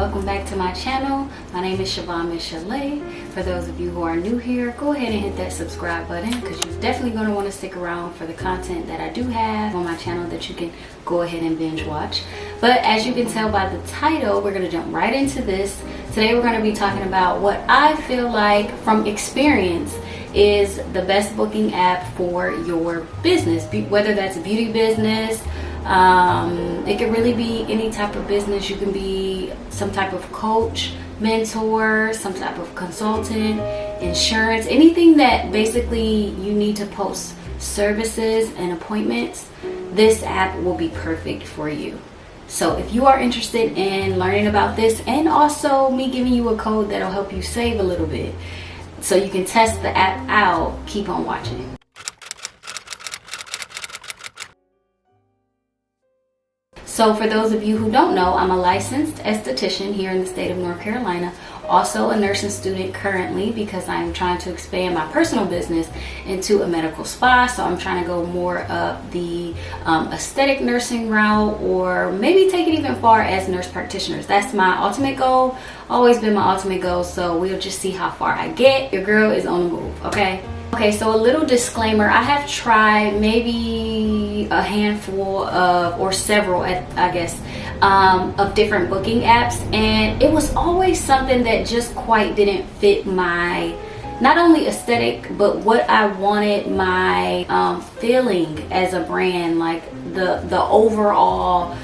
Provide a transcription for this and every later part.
welcome back to my channel. My name is Michel'le. For those of you who are new here, go ahead and hit that subscribe button because you're definitely going to want to stick around for the content that I do have on my channel that you can go ahead and binge watch. But as you can tell by the title, we're going to jump right into this. Today we're going to be talking about what I feel like from experience is the best booking app for your business, whether that's a beauty business. It could really be any type of business. You can be some type of coach, mentor, some type of consultant, insurance, anything that basically you need to post services and appointments. This app will be perfect for you. So if you are interested in learning about this, and also me giving you a code that'll help you save a little bit so you can test the app out, keep on watching. So for those of you who don't know, I'm a licensed esthetician here in the state of North Carolina, also a nursing student currently because I'm trying to expand my personal business into a medical spa. So I'm trying to go more of the aesthetic nursing route, or maybe take it even far as nurse practitioners. That's my ultimate goal, always been my ultimate goal. So we'll just see how far I get. Your girl is on the move, okay? Okay, so a little disclaimer, I have tried maybe a handful of, or several, I guess, of different booking apps, and it was always something that just quite didn't fit my, not only aesthetic, but what I wanted my feeling as a brand, like the overall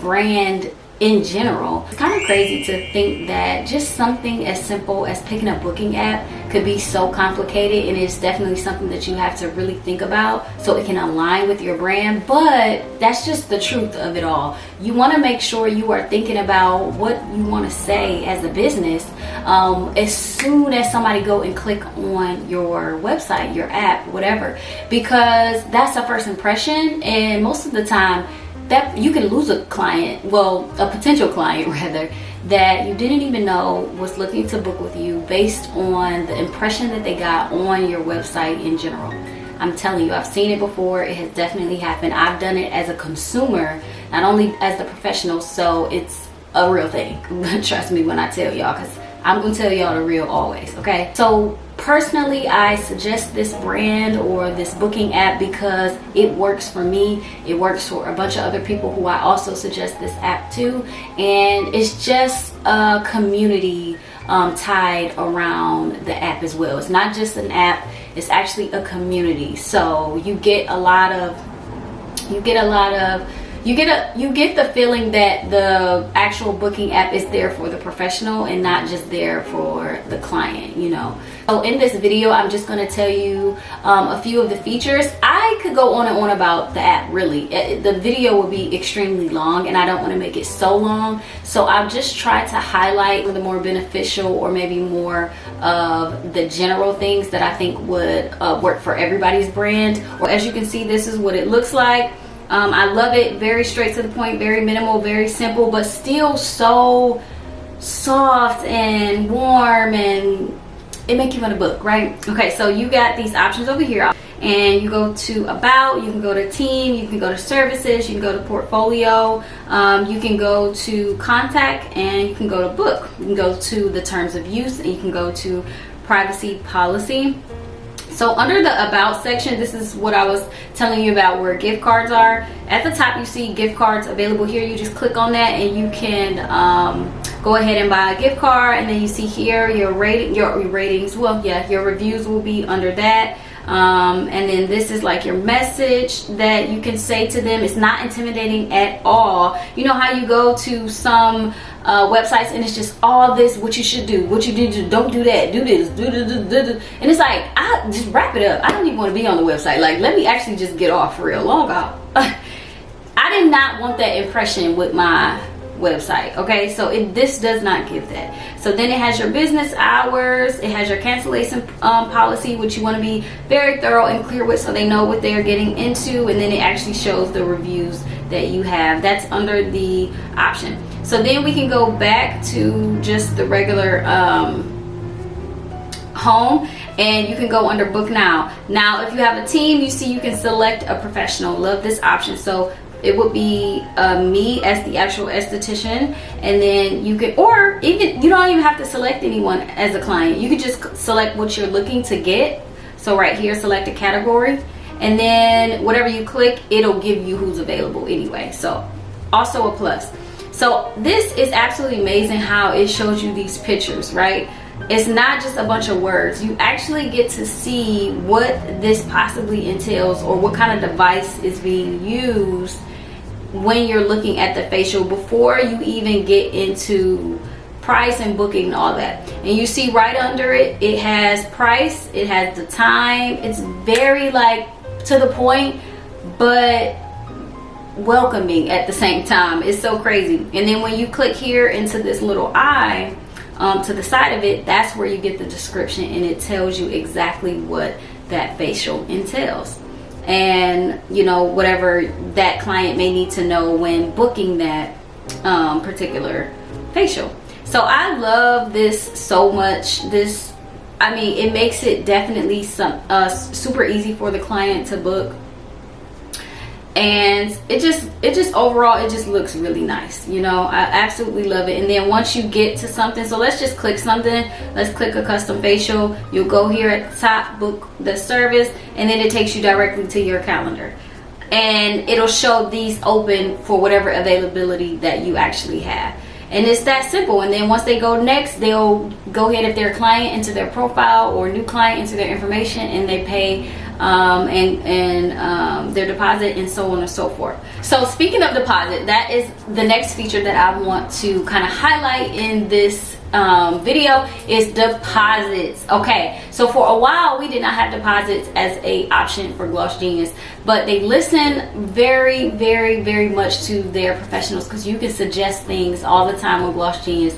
brand in general. It's kind of crazy to think that just something as simple as picking a booking app could be so complicated, and it's definitely something that you have to really think about so it can align with your brand. But that's just the truth of it all. You want to make sure you are thinking about what you want to say as a business as soon as somebody go and click on your website, your app, whatever, because that's a first impression, and most of the time that you can lose a client, well, a potential client rather, that you didn't even know was looking to book with you based on the impression that they got on your website in general. I'm telling you, I've seen it before. It has definitely happened. I've done it as a consumer, not only as the professional, so it's a real thing. Trust me when I tell y'all, because I'm gonna tell y'all the real always, okay? So personally, I suggest this brand or this booking app because it works for me. It works for a bunch of other people who I also suggest this app to, and it's just a community tied around the app as well. It's not just an app, it's actually a community. So you get the feeling that the actual booking app is there for the professional and not just there for the client, you know. So in this video, I'm just going to tell you a few of the features. I could go on and on about the app, really. The video will be extremely long, and I don't want to make it so long. So I'll just try to highlight the more beneficial, or maybe more of the general things that I think would work for everybody's brand. Or as you can see, this is what it looks like. I love it. Very straight to the point, very minimal, very simple, but still so soft and warm, and it makes you want to book, right? Okay, so you got these options over here, and you go to about, you can go to team, you can go to services, you can go to portfolio, you can go to contact, and you can go to book. You can go to the terms of use, and you can go to privacy policy. So under the about section, this is what I was telling you about where gift cards are. At the top, you see gift cards available here. You just click on that and you can go ahead and buy a gift card. And then you see here your ratings. Well, yeah, your reviews will be under that. And then this is like your message that you can say to them. It's not intimidating at all. You know how you go to some websites and it's just all this, what you should do, what you need to do, don't do that, do this, do. And it's like, I just wrap it up. I don't even want to be on the website. Like, let me actually just get off for real. Log out. I did not want that impression with my website, okay? So this does not give that. So then it has your business hours, it has your cancellation policy, which you want to be very thorough and clear with so they know what they're getting into, and then it actually shows the reviews that you have. That's under the option. So then we can go back to just the regular home, and you can go under book now. Now if you have a team, you see you can select a professional. Love this option. So it would be me as the actual esthetician, and then you could, or even you don't even have to select anyone as a client. You could just select what you're looking to get. So right here, select a category, and then whatever you click, it'll give you who's available anyway. So also a plus. So this is absolutely amazing how it shows you these pictures, right? It's not just a bunch of words. You actually get to see what this possibly entails, or what kind of device is being used when you're looking at the facial before you even get into price and booking and all that. And you see right under it, it has price, it has the time. It's very like to the point, but welcoming at the same time. It's so crazy. And then when you click here into this little eye, to the side of it, that's where you get the description, and it tells you exactly what that facial entails, and you know, whatever that client may need to know when booking that particular facial. So I love this so much. This, I mean, it makes it definitely super easy for the client to book. And it just overall, it just looks really nice. You know, I absolutely love it. And then once you get to something, so let's just click something. Let's click a custom facial. You'll go here at the top, book the service, and then it takes you directly to your calendar. And it'll show these open for whatever availability that you actually have. And it's that simple. And then once they go next, they'll go ahead, if they're a client, into their profile, or new client, into their information, and they pay their deposit, and so on and so forth. So speaking of deposit, that is the next feature that I want to kind of highlight in this video, is deposits. Okay, so for a while we did not have deposits as a option for Gloss Genius, but they listen very, very, very much to their professionals, because you can suggest things all the time with Gloss Genius.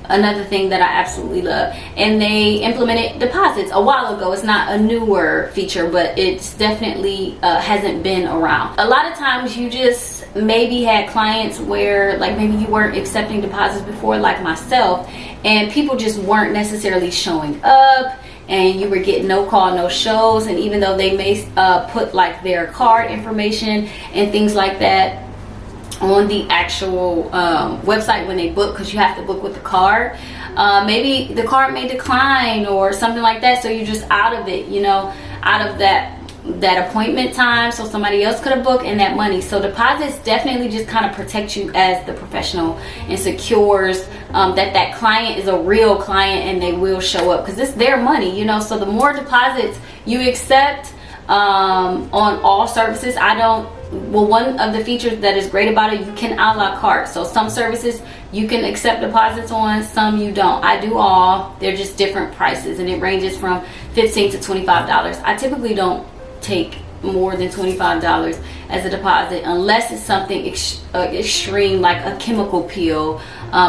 Another thing that I absolutely love, and they implemented deposits a while ago. It's not a newer feature, but it's definitely hasn't been around. A lot of times you just maybe had clients where, like, maybe you weren't accepting deposits before, like myself, and people just weren't necessarily showing up, and you were getting no call, no shows. And even though they may put like their card information and things like that on the actual website when they book, because you have to book with the card, maybe the card may decline or something like that, so you're just out of it, you know, out of that appointment time, so somebody else could have booked, and that money. So deposits definitely just kind of protect you as the professional, and secures that client is a real client and they will show up, because it's their money, you know. So the more deposits you accept on all services, one of the features that is great about it, you can a la carte. So some services you can accept deposits on, some you don't. I do all. They're just different prices, and it ranges from $15 to $25. I typically don't take more than $25 as a deposit, unless it's something extreme, like a chemical peel,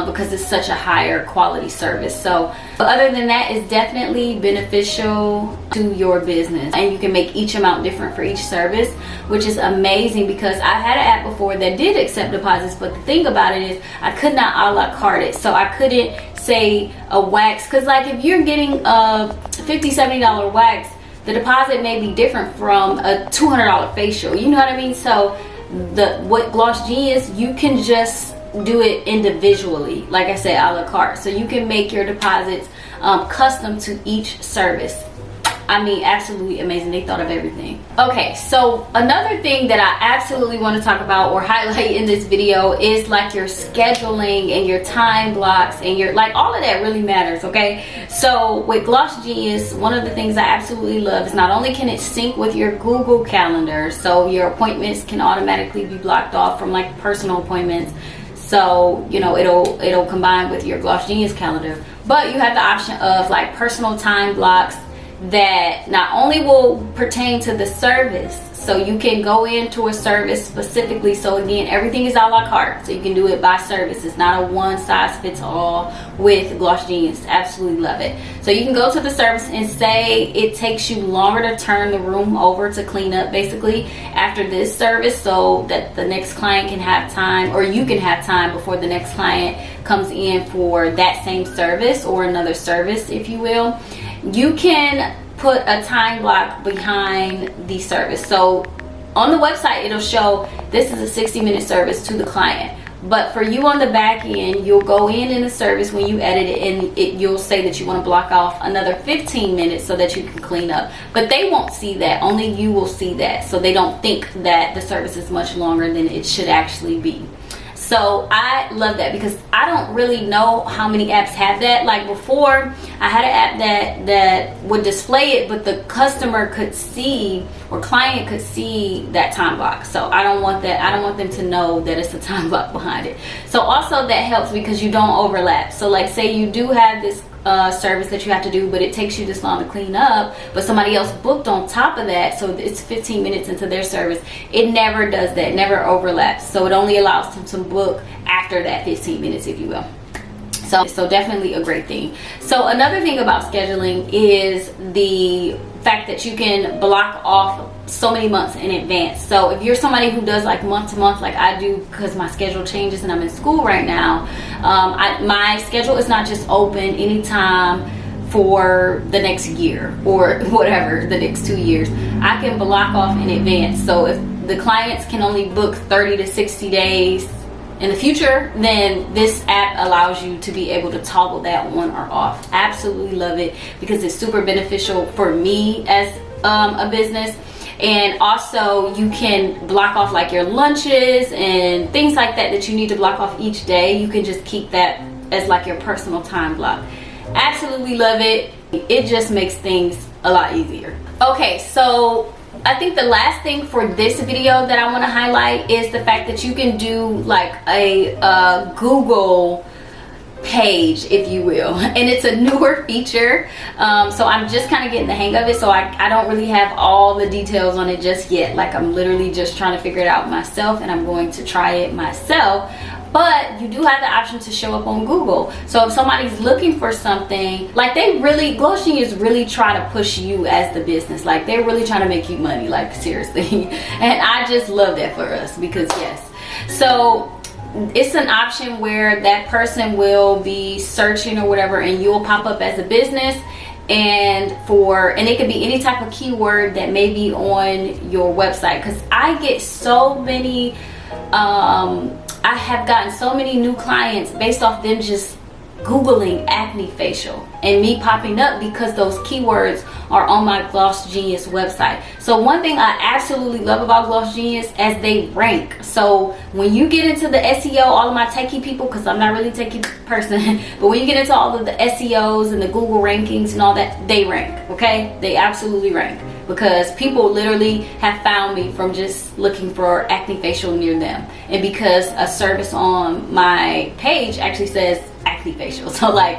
because it's such a higher quality service. So but other than that, it's definitely beneficial to your business, and you can make each amount different for each service, which is amazing, because I've had an app before that did accept deposits, but the thing about it is I could not a la carte it. So I couldn't say a wax, because like if you're getting a $50-$70 wax, the deposit may be different from a $200 facial, you know what I mean? So what Gloss Genius, you can just do it individually, like I said, a la carte. So you can make your deposits custom to each service. I mean, absolutely amazing. They thought of everything. Okay, so another thing that I absolutely want to talk about or highlight in this video is like your scheduling and your time blocks, and your, like, all of that really matters, okay? So with Gloss Genius, one of the things I absolutely love is not only can it sync with your Google Calendar, so your appointments can automatically be blocked off from like personal appointments. So, you know, it'll combine with your Gloss Genius calendar, but you have the option of like personal time blocks that not only will pertain to the service, so you can go into a service specifically. So again, everything is a la carte, so you can do it by service. It's not a one size fits all with Gloss Genius. Absolutely love it. So you can go to the service and say it takes you longer to turn the room over to clean up, basically, after this service, so that the next client can have time, or you can have time before the next client comes in for that same service or another service, if you will. You can put a time block behind the service. So on the website, it'll show this is a 60-minute service to the client. But for you on the back end, you'll go in the service when you edit it, and you'll say that you want to block off another 15 minutes so that you can clean up. But they won't see that. Only you will see that. So they don't think that the service is much longer than it should actually be. So I love that because I don't really know how many apps have that. Like before, I had an app that would display it, but the customer could see, or client could see, that time block. So I don't want that. I don't want them to know that it's a time block behind it. So also that helps because you don't overlap. So like say you do have this service that you have to do, but it takes you this long to clean up, but somebody else booked on top of that, so it's 15 minutes into their service. It never does that, never overlaps. So it only allows them to book after that 15 minutes, if you will. So definitely a great thing. So another thing about scheduling is the fact that you can block off so many months in advance. So if you're somebody who does like month to month, like I do, because my schedule changes and I'm in school right now, my schedule is not just open anytime for the next year or whatever, the next 2 years. I can block off in advance. So if the clients can only book 30 to 60 days in the future, then this app allows you to be able to toggle that on or off. Absolutely love it because it's super beneficial for me as a business. And also you can block off like your lunches and things like that that you need to block off each day. You can just keep that as like your personal time block. Absolutely love it. It just makes things a lot easier. Okay, so I think the last thing for this video that I want to highlight is the fact that you can do like a Google page, if you will, and it's a newer feature, so I'm just kind of getting the hang of it. So I don't really have all the details on it just yet. Like I'm literally just trying to figure it out myself, and I'm going to try it myself. But you do have the option to show up on Google. So if somebody's looking for something, like Gloss Genius really try to push you as the business. Like they're really trying to make you money, like seriously. And I just love that for us because yes. So it's an option where that person will be searching or whatever, and you'll pop up as a business, and it could be any type of keyword that may be on your website. Because I get so many I have gotten so many new clients based off them just Googling acne facial and me popping up because those keywords are on my Gloss Genius website. So one thing I absolutely love about Gloss Genius is they rank. So when you get into the SEO, all of my techie people, because I'm not really a techie person, but when you get into all of the SEOs and the Google rankings and all that, they rank, okay? They absolutely rank because people literally have found me from just looking for acne facial near them. And because a service on my page actually says acne facial, so like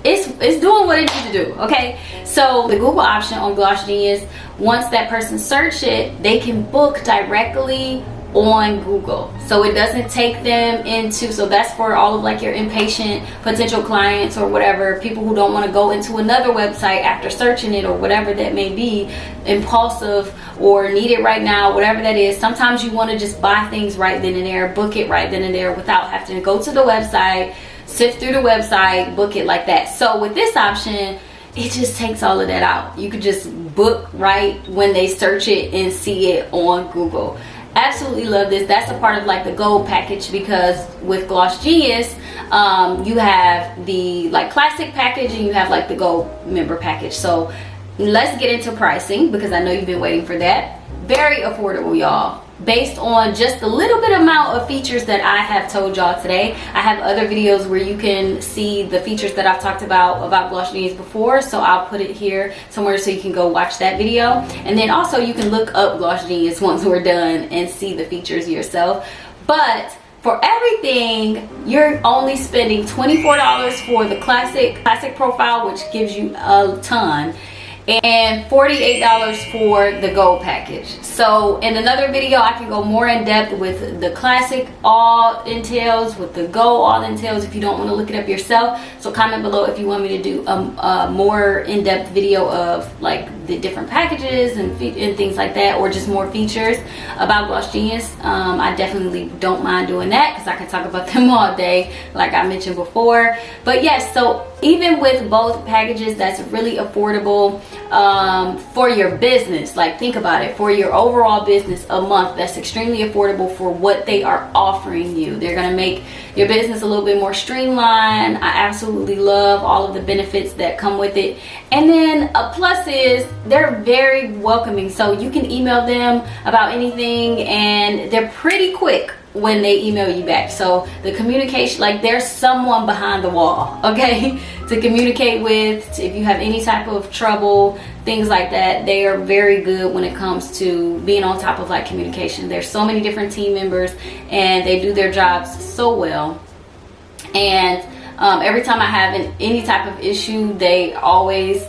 it's doing what it needs to do, okay? So the Google option on Gloss Genius, once that person search it, they can book directly on Google. So it doesn't take them into, so that's for all of like your impatient potential clients or whatever, people who don't want to go into another website after searching it or whatever that may be, impulsive or need it right now, whatever that is. Sometimes you want to just buy things right then and there, book it right then and there without having to go to the website, sift through the website, book it like that. So with this option, it just takes all of that out. You could just book right when they search it and see it on Google. Absolutely love this. That's a part of like the gold package, because with Gloss Genius you have the like classic package and you have like the gold member package. So let's get into pricing, because I know you've been waiting for that. Very affordable, y'all, based on just the little bit amount of features that I have told y'all today. I have other videos where you can see the features that I've talked about Gloss Genius before, so I'll put it here somewhere so you can go watch that video. And then also you can look up Gloss Genius once we're done and see the features yourself. But for everything, you're only spending $24 for the classic profile, which gives you a ton, and $48 for the gold package. So in another video I can go more in depth with the classic all entails, with the gold all entails, if you don't want to look it up yourself. So comment below if you want me to do a more in-depth video of like the different packages and things like that, or just more features about Gloss Genius. I definitely don't mind doing that because I can talk about them all day, like I mentioned before. But yes, so even with both packages, that's really affordable for your business. Like think about it, for your overall business a month that's extremely affordable for what they are offering you. They're going to make your business a little bit more streamlined. I absolutely love all of the benefits that come with it. And then a plus is they're very welcoming. So you can email them about anything and they're pretty quick when they email you back. So the communication, like there's someone behind the wall, okay, to communicate with. If you have any type of trouble, things like that, they are very good when it comes to being on top of like communication. There's so many different team members and they do their jobs so well. And every time I have any type of issue, they always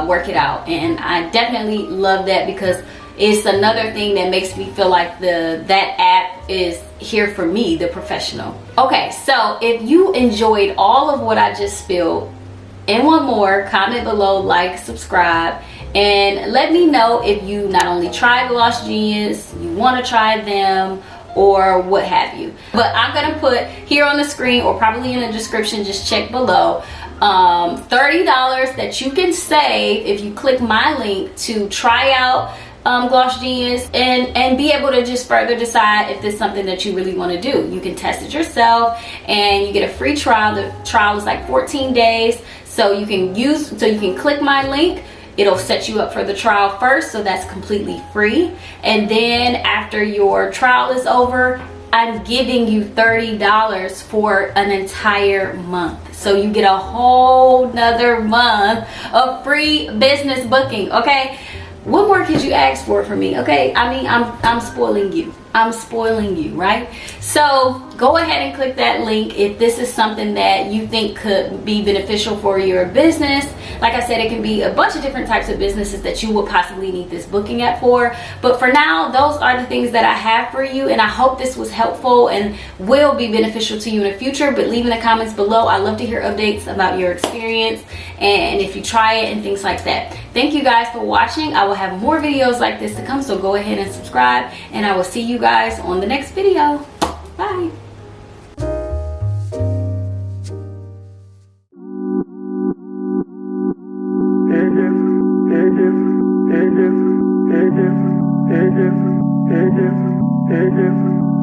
work it out. And I definitely love that because it's another thing that makes me feel like that app is here for me, the professional. Okay, so if you enjoyed all of what I just spilled and want more, comment below, like, subscribe, and let me know if you not only tried Gloss Genius, you want to try them, or what have you. But I'm gonna put here on the screen or probably in the description, just check below, $30 that you can save if you click my link to try out Gloss Genius and be able to just further decide if this is something that you really want to do. You can test it yourself and you get a free trial. The trial is like 14 days, so you can click my link. It'll set you up for the trial first, so that's completely free. And then after your trial is over, I'm giving you $30 for an entire month. So you get a whole nother month of free business booking, okay? What more could you ask for from me? Okay, I mean, I'm spoiling you. I'm spoiling you, right? So go ahead and click that link if this is something that you think could be beneficial for your business. Like I said, it can be a bunch of different types of businesses that you would possibly need this booking app for. But for now, those are the things that I have for you, and I hope this was helpful and will be beneficial to you in the future. But leave in the comments below. I love to hear updates about your experience and if you try it and things like that. Thank you guys for watching. I will have more videos like this to come, so go ahead and subscribe, and I will see you guys on the next video. Bye. And if